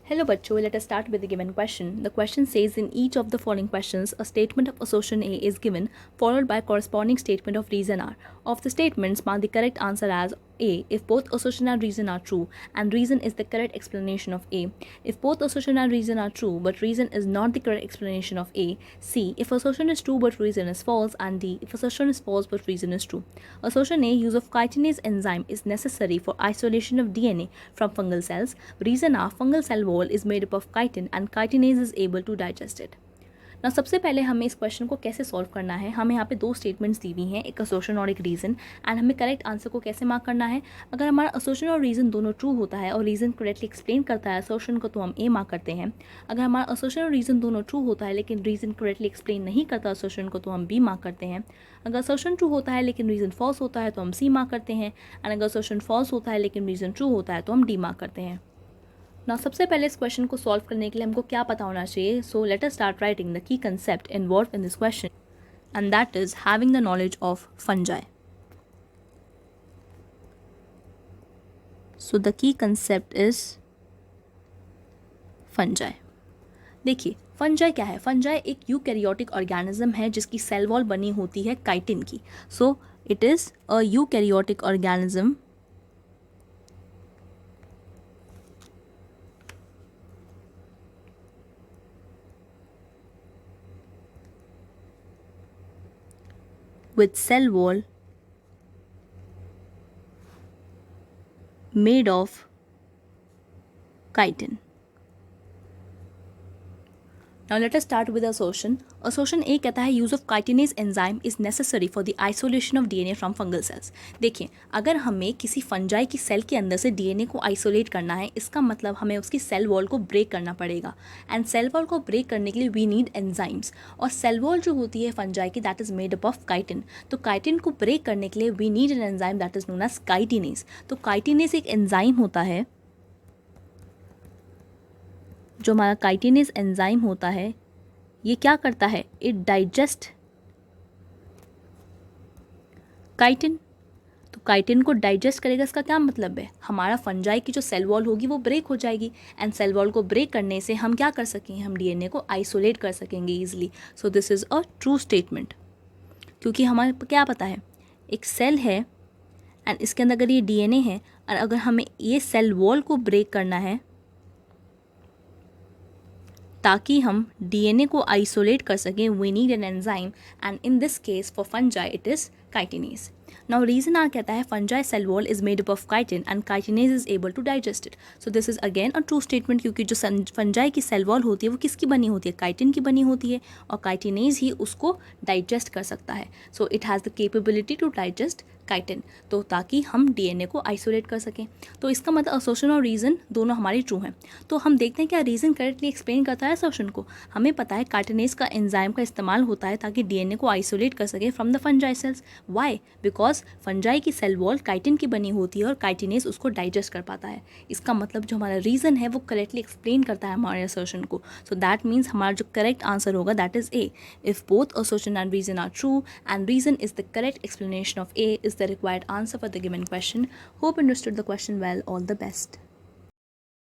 Hello बच्चों, let us start with the given question. The question says in each of the following questions, a statement of assertion A is given, followed by corresponding statement of reason R. Of the statements, mark the correct answer as A if both assertion and reason are true, and reason is the correct explanation of A. If both assertion and reason are true, but reason is not the correct explanation of A. C if assertion is true but reason is false, and D if assertion is false but reason is true. Assertion A, use of chitinase enzyme is necessary for isolation of DNA from fungal cells. Reason R, fungal cell wall is made up of chitin and chitinase is able to digest it. ना सबसे पहले हमें इस question को कैसे solve करना है. हमें यहाँ पे दो स्टेटमेंट्स दी हुई हैं, एक असर्शन और एक रीज़न, एंड हमें करेक्ट आंसर को कैसे मार्क करना है. अगर हमारा असर्शन और रीज़न दोनों ट्रू होता है और रीज़न करेक्टली एक्सप्लेन करता है असर्शन को, तो हम ए मार्क करते हैं. अगर हमारा असर्शन और रीज़न दोनों ट्रू होता है लेकिन रीज़न करेक्टली एक्सप्लेन नहीं करता असर्शन को, तो हम बी मार्क करते हैं. अगर असर्शन ट्रू होता है लेकिन रीज़न फॉल्स होता है तो हम सी मार्क करते हैं, एंड अगर असर्शन फॉल्स होता है लेकिन रीज़न ट्रू होता है तो हम डी मार्क करते हैं. ना सबसे पहले इस क्वेश्चन को सॉल्व करने के लिए हमको क्या पता होना चाहिए. So let us start writing the key concept involve in this question, and that is having the knowledge of fungi. So the key concept is fungi. देखिए फंजाई क्या है. फंजाई एक यूकैरियोटिक ऑर्गेनिज्म है जिसकी सेल वॉल बनी होती है chitin की. So it is a eukaryotic organism with cell wall made of chitin. Now let us start with assertion. Assertion A कहता है use of chitinase enzyme is necessary for the isolation of DNA from fungal sales. देखिए अगर हमें किसी fungi की cell के अंदर से डीएनए को आइसोलेट करना है, इसका मतलब हमें उसकी सेल वॉल को ब्रेक करना पड़ेगा, एंड सेल वॉल को ब्रेक करने के लिए वी नीड एंजाइम्स. और सेल वॉल जो होती है फंजाई की that is made up of chitin. तो काइटिन को ब्रेक करने के लिए we need an enzyme that is known as chitinase. तो काइटिनेज एक एंजाइम होता है. जो हमारा काइटिनेज एंजाइम होता है ये क्या करता है, इट डाइजेस्ट काइटिन. तो काइटिन को डाइजेस्ट करेगा. इसका क्या मतलब है, हमारा फंजाई की जो सेल वॉल होगी वो ब्रेक हो जाएगी, एंड सेल वॉल को ब्रेक करने से हम क्या कर सकेंगे, हम डीएनए को आइसोलेट कर सकेंगे easily. So this is a true statement, क्योंकि हमें क्या पता है एक सेल है एंड इसके अंदर अगर ये डीएनए है और अगर हमें ये सेल वॉल को ब्रेक करना है ताकि हम डीएनए को आइसोलेट कर सकें, we need an enzyme, and in this case for fungi it is chitinase. Now reason R कहता है fungi cell wall is made up of chitin and chitinase is able to digest it. So this is again a true statement, क्योंकि जो fungi की cell wall होती है वो किसकी बनी होती है, काइटिन की बनी होती है, और काइटिनेज ही उसको डाइजेस्ट कर सकता है. So it has the capability to digest chitin, तो ताकि हम डीएनए को आइसोलेट कर सकें. तो इसका मतलब असर्शन और रीज़न दोनों हमारी ट्रू हैं. तो हम देखते हैं क्या रीज़न करेक्टली एक्सप्लेन करता है असर्शन को. हमें पता है काइटिनेज का एंजाइम का इस्तेमाल होता है ताकि डीएनए को आइसोलेट कर सके from the fungi cells. Why, because fungi की सेल वॉल काइटिन की बनी होती है और काइटिनेज उसको डाइजेस्ट कर पाता है. इसका मतलब जो हमारा रीज़न है वो करेक्टली एक्सप्लेन करता है हमारे असर्शन को. सो दैट मीन्स हमारा जो करेक्ट आंसर होगा that is A. If both assertion and reason are true and reason is the correct explanation of A is the required answer for the given question. Hope you understood the question well. All the best.